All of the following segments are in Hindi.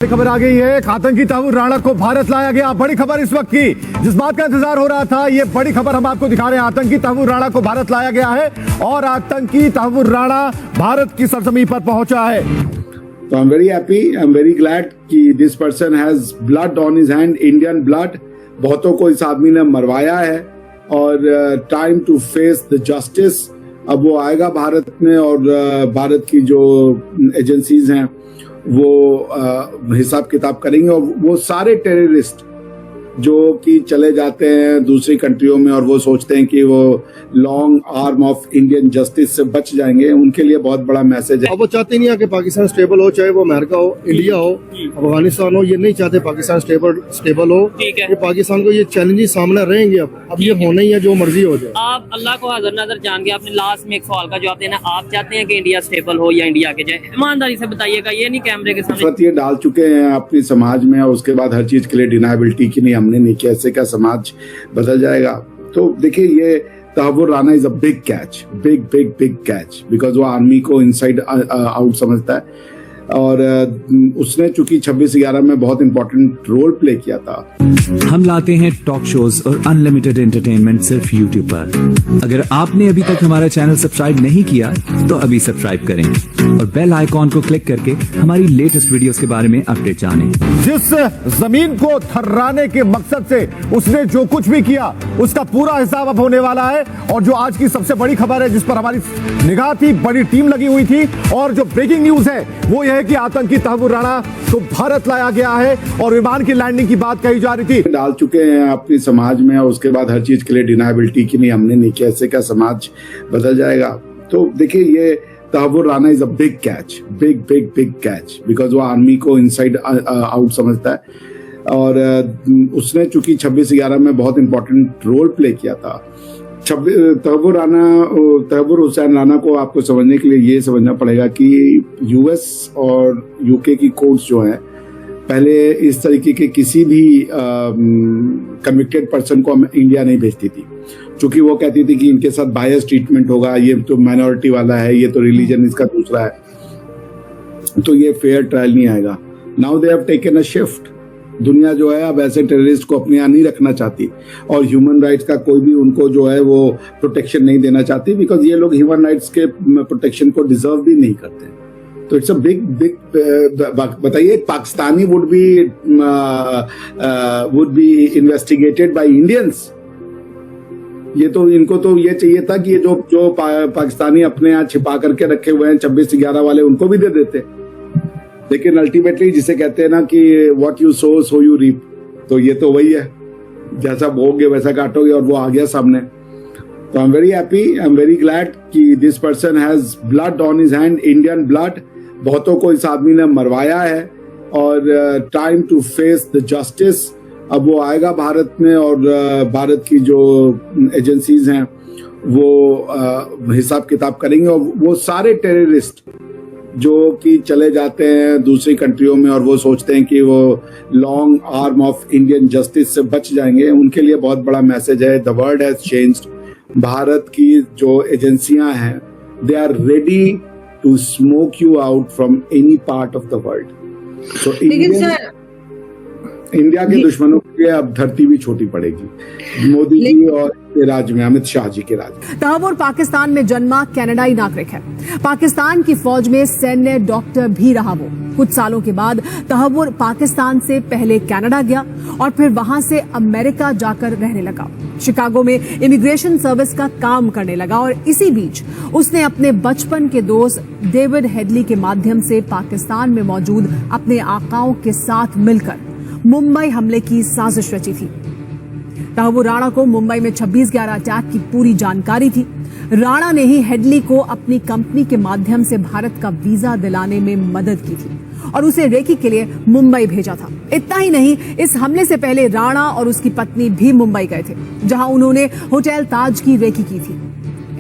बड़ी खबर आ गई है। आतंकी तहव्वुर राणा को भारत लाया गया। बड़ी खबर इस वक्त की, जिस बात का इंतजार हो रहा था, ये बड़ी खबर हम आपको दिखा रहे हैं। आतंकी तहव्वुर राणा को भारत लाया गया है और आतंकी तहव्वुर राणा भारत की सरजमीन पर पहुंचा है। So I'm very happy, I'm very glad कि this person has blood on his hand, Indian blood। बहुतों को इस आदमी ने मरवाया है और time to face the justice. अब वो आएगा भारत में और भारत की जो एजेंसीज हैं वो हिसाब किताब करेंगे और वो सारे टेररिस्ट जो कि चले जाते हैं दूसरी कंट्रियों में और वो सोचते हैं कि वो long arm of Indian justice से बच जाएंगे, उनके लिए बहुत बड़ा मैसेज है। अब वो चाहते नहीं है कि पाकिस्तान स्टेबल हो, चाहे वो अमेरिका हो, इंडिया हो, अफगानिस्तान हो। ये नहीं चाहते पाकिस्तान स्टेबल हो। ये पाकिस्तान को ये चैलेंजेस सामने रहेंगे। अब ये होना ही है, जो मर्जी हो जाए। आप अल्लाह को हाजिर नजर जान के आपने लास्ट में एक सवाल का जवाब देना। आप चाहते हैं कि इंडिया स्टेबल हो या इंडिया के जाए? ईमानदारी से बताइएगा, ये नहीं कैमरे के सामने। ये डाल चुके हैं अपनी समाज में और उसके बाद हर चीज के लिए डिनाइबिलिटी की नहीं, हमने नहीं किया, इससे क्या समाज बदल जाएगा? तो देखिए, ये Tahawwur Rana is a big catch, big big big catch, because वो आर्मी को इनसाइड आउट समझता है और उसने चूंकि 26/11 में बहुत इंपॉर्टेंट रोल प्ले किया था। हम लाते हैं टॉक शोज और अनलिमिटेड एंटरटेनमेंट सिर्फ यूट्यूब पर। अगर आपने अभी तक हमारा चैनल सब्सक्राइब नहीं किया तो अभी सब्सक्राइब करें और बेल आइकॉन को क्लिक करके हमारी लेटेस्ट वीडियोस के बारे में अपडेट जानें। जिस जमीन को थर्राने के मकसद से उसने जो कुछ भी किया उसका पूरा हिसाब अब होने वाला है। और जो आज की सबसे बड़ी खबर है जिस पर हमारी निगाह थी, बड़ी टीम लगी हुई थी, और जो ब्रेकिंग न्यूज है वो यह है कि आतंकी तहव्वुर राणा को भारत लाया गया है और विमान की लैंडिंग की बात कही जा रही थी। डाल चुके हैं अपनी समाज में और उसके बाद हर चीज के लिए डिनाइबिलिटी की नहीं, हमने नहीं किया, इससे क्या समाज बदल जाएगा? तो देखिए, ये Tahawwur Rana is a big catch, big big big catch, because वो आर्मी को इनसाइड आउट समझता है और उसने चूंकि 26/11 में बहुत इंपॉर्टेंट रोल प्ले किया था। तहव्वुर हुसैन राणा को आपको समझने के लिए ये समझना पड़ेगा कि यूएस और यूके की कोर्ट्स जो हैं, पहले इस तरीके के किसी भी कन्विक्टेड पर्सन को इंडिया नहीं भेजती थी, क्योंकि वो कहती थी कि इनके साथ बायस ट्रीटमेंट होगा, ये तो माइनॉरिटी वाला है, ये तो रिलीजन इसका दूसरा है, तो ये फेयर ट्रायल नहीं आएगा। Now they have taken a shift. दुनिया जो है अब ऐसे टेररिस्ट को अपने यहाँ नहीं रखना चाहती और ह्यूमन राइट्स का कोई भी उनको जो है वो प्रोटेक्शन नहीं देना चाहती, बिकॉज ये लोग ह्यूमन राइट्स के प्रोटेक्शन को डिजर्व भी नहीं करते। तो इट्स अ बिग बिग, बताइए, Pakistani would be investigated by Indians. ये तो इनको तो ये चाहिए था कि ये जो पाकिस्तानी अपने यहाँ छिपा करके रखे हुए हैं 26/11 वाले, उनको भी दे देते। लेकिन अल्टीमेटली जिसे कहते हैं ना कि what you sow so you reap, तो ये तो वही है, जैसा बोओगे वैसा काटोगे, और वो आ गया सामने। तो I am very happy, I am very glad कि this person has blood on his hand, Indian blood. बहुतों को इस आदमी ने मरवाया है और time to face the justice. अब वो आएगा भारत में और भारत की जो एजेंसीज हैं वो हिसाब किताब करेंगे और वो सारे टेररिस्ट जो कि चले जाते हैं दूसरी कंट्रियों में और वो सोचते हैं कि वो long arm of Indian justice से बच जाएंगे, उनके लिए बहुत बड़ा मैसेज है। The world has changed. Bharat की जो एजेंसियां हैं, they are ready to smoke you out from any part of the world. So India के दुश्मनों के लिए अब धरती भी छोटी पड़ेगी, मोदी जी और राज में, अमित शाह जी के राज में। तहव्वुर पाकिस्तान में जन्मा कनाडाई नागरिक है। पाकिस्तान की फौज में सैन्य डॉक्टर भी रहा वो। कुछ सालों के बाद तहव्वुर पाकिस्तान से पहले कनाडा गया और फिर वहां से अमेरिका जाकर रहने लगा। शिकागो में इमिग्रेशन सर्विस का काम करने लगा और इसी बीच उसने अपने बचपन के दोस्त डेविड हेडली के माध्यम से पाकिस्तान में मौजूद अपने आकाओं के साथ मिलकर मुंबई हमले की साजिश रची थी। तहव्वुर राणा को मुंबई में 26/11 अटैक की पूरी जानकारी थी। राणा ने ही हेडली को अपनी कंपनी के माध्यम से भारत का वीजा दिलाने में मदद की थी और उसे रेकी के लिए मुंबई भेजा था। इतना ही नहीं, इस हमले से पहले राणा और उसकी पत्नी भी मुंबई गए थे, जहां उन्होंने होटल ताज की रेकी की थी।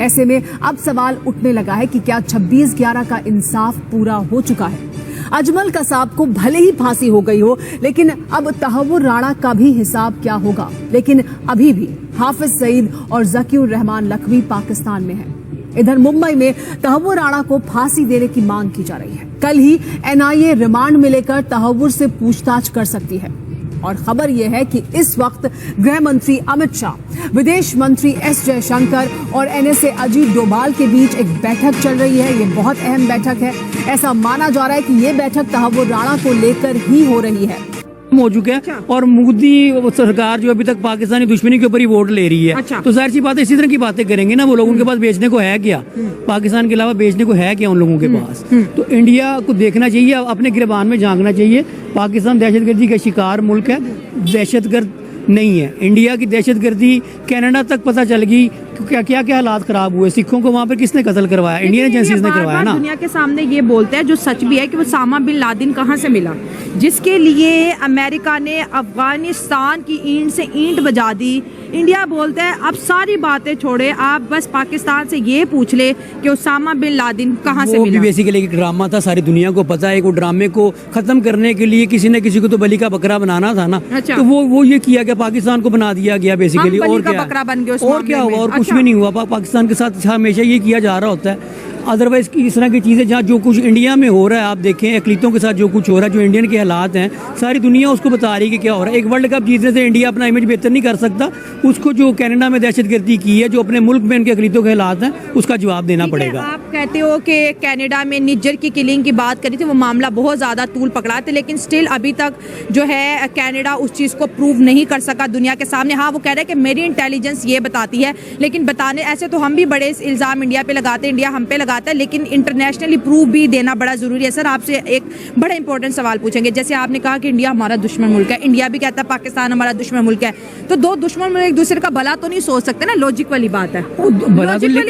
ऐसे में अब सवाल उठने लगा है कि क्या 26/11 का इंसाफ पूरा हो चुका है? अजमल कसाब को भले ही फांसी हो गई हो, लेकिन अब तहव्वुर राणा का भी हिसाब क्या होगा? लेकिन अभी भी हाफिज सईद और जकीउर रहमान लखवी पाकिस्तान में हैं। इधर मुंबई में तहव्वुर राणा को फांसी देने की मांग की जा रही है। कल ही एनआईए रिमांड में लेकर तहव्वुर से पूछताछ कर सकती है। और खबर यह है कि इस वक्त गृह मंत्री अमित शाह, विदेश मंत्री एस जयशंकर और एनएसए अजीत डोभाल के बीच एक बैठक चल रही है। ये बहुत अहम बैठक है। ऐसा माना जा रहा है कि ये बैठक तहव्वुर राणा को लेकर ही हो रही है। हो चुका है और मोदी सरकार जो अभी तक पाकिस्तानी दुश्मनी के ऊपर ही वोट ले रही है, तो जाहिर सी बात है इसी तरह की बातें करेंगे ना वो लोग। उनके पास बेचने को है क्या? पाकिस्तान के अलावा बेचने को है क्या उन लोगों के पास? तो इंडिया को देखना चाहिए, अपने गिरबान में झांकना चाहिए। पाकिस्तान दहशतगर्दी का शिकार मुल्क है, दहशतगर्द नहीं है। इंडिया की दहशतगर्दी कनाडा तक पता चल गई, क्या क्या क्या हालात खराब हुए। सिखों को वहाँ पर किसने कत्ल करवाया? इंडियन एजेंसीज ने करवाया ना। दुनिया के सामने ये बोलते हैं, जो सच भी है, कि वो उसामा बिन लादेन कहाँ से मिला, जिसके लिए अमेरिका ने अफगानिस्तान की ईंट से ईंट बजा दी। इंडिया बोलता है अब सारी बातें छोड़े, आप बस पाकिस्तान से ये पूछ ले कि उसामा बिन लादेन कहाँ से मिला। बेसिकली एक ड्रामा था, सारी दुनिया को पता है। वो ड्रामे को खत्म करने के लिए किसी न किसी को तो बलि का बकरा बनाना था ना। तो वो ये किया गया, पाकिस्तान को बना दिया गया बेसिकली। और क्या बकरा बन गया, और क्या हुआ? और कुछ भी नहीं हुआ। पाकिस्तान के साथ हमेशा ये किया जा रहा होता है। अदरवाइज इस तरह की चीज़ें जहाँ जो कुछ इंडिया में हो रहा है, आप देखें अकलीतों के साथ जो कुछ हो रहा है, जो इंडियन के हालात हैं, सारी दुनिया उसको बता रही है कि क्या हो रहा है। एक वर्ल्ड कप जीतने से इंडिया अपना इमेज बेहतर नहीं कर सकता। उसको जो कनाडा में दहशतगर्दी की है, जो अपने मुल्क में इनके अकलीतों के हालात हैं, उसका जवाब देना पड़ेगा। आप कहते हो कि कनाडा में निज्जर की किलिंग की बात करी थी, वो मामला बहुत ज्यादा तूल पकड़ा था, लेकिन स्टिल अभी तक जो है कनाडा उस चीज को प्रूव नहीं कर सका दुनिया के सामने। हाँ, वो कह रहे हैं कि मेरी इंटेलिजेंस ये बताती है, लेकिन बताने ऐसे तो हम भी बड़े इल्जाम इंडिया पे लगाते हैं, इंडिया हम पे लगाता है, लेकिन इंटरनेशनली प्रूव भी देना बड़ा जरूरी है। सर, आपसे एक बड़ा इंपॉर्टेंट सवाल पूछेंगे। जैसे आपने कहा कि इंडिया हमारा दुश्मन मुल्क है, इंडिया भी कहता है पाकिस्तान हमारा दुश्मन मुल्क है, तो दो दुश्मन मुल्क एक दूसरे का भला तो नहीं सोच सकते ना? लॉजिक वाली बात है।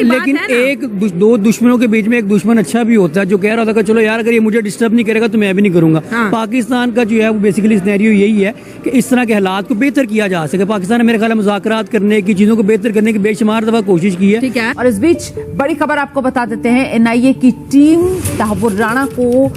लेकिन एक दो दुश्मनों के बीच में एक दुश्मन अच्छा भी होता है, जो कह रहा था कि चलो यार अगर ये मुझे डिस्टर्ब नहीं करेगा तो मैं भी नहीं करूंगा। पाकिस्तान का जो है वो बेसिकली सिनेरियो यही है कि इस तरह के हालात को बेहतर किया जा सके। पाकिस्तान ने मेरे ख्याल में मुज़ाकरात करने की, चीजों को बेहतर करने की बेशुमार दफा कोशिश की है। ठीक है। और इस बीच बड़ी खबर आपको बता देते हैं, एनआईए की टीम तहव्वुर राणा को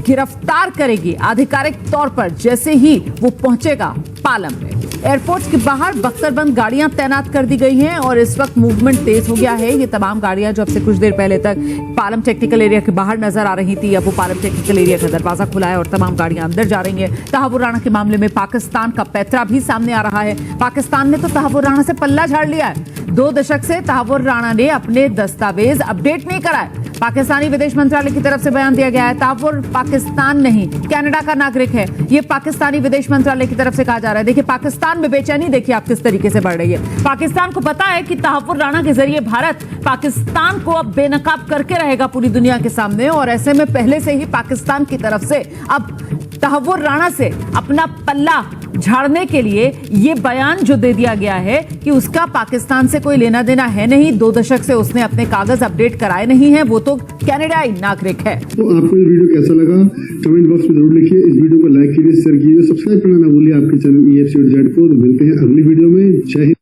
गिरफ्तार करेगी आधिकारिक तौर पर जैसे ही वो पहुंचेगा पालम में। एयरपोर्ट के बाहर बख्तरबंद गाड़ियां तैनात कर दी गई हैं और इस वक्त मूवमेंट तेज हो गया है। ये तमाम गाड़ियां जो अब से कुछ देर पहले तक पालम टेक्निकल एरिया के बाहर नजर आ रही थी, अब वो पालम टेक्निकल एरिया का दरवाजा खुला है और तमाम गाड़ियां अंदर जा रही हैं। तहव्वुर राणा के मामले में पाकिस्तान का पैतरा भी सामने आ रहा है। पाकिस्तान ने तो तहव्वुर राणा से पल्ला झाड़ लिया है। 2 दशक से तहव्वुर राणा ने अपने दस्तावेज अपडेट नहीं कराए। पाकिस्तानी विदेश मंत्रालय की तरफ से बयान दिया गया है, तहव्वुर पाकिस्तान नहीं कनाडा का नागरिक है। ये पाकिस्तानी विदेश मंत्रालय की तरफ से कहा जा रहा है। देखिए पाकिस्तान में बेचैनी देखिए आप किस तरीके से बढ़ रही है। पाकिस्तान को पता है कि तहव्वुर राणा के जरिए भारत पाकिस्तान को अब बेनकाब करके रहेगा पूरी दुनिया के सामने, और ऐसे में पहले से ही पाकिस्तान की तरफ से अब तहव्वुर राणा से अपना पल्ला झाड़ने के लिए ये बयान जो दे दिया गया है कि उसका पाकिस्तान से कोई लेना देना है नहीं, 2 दशक से उसने अपने कागज अपडेट कराए नहीं है, वो तो कनाडाई नागरिक है। तो आपको ये वीडियो कैसा लगा कमेंट बॉक्स में जरूर लिखिए। इस वीडियो को लाइक कीजिए, शेयर कीजिए, सब्सक्राइब करना ना भूलिए आपके चैनल EFC और जेड को। मिलते हैं अगली वीडियो में। जय हिंद।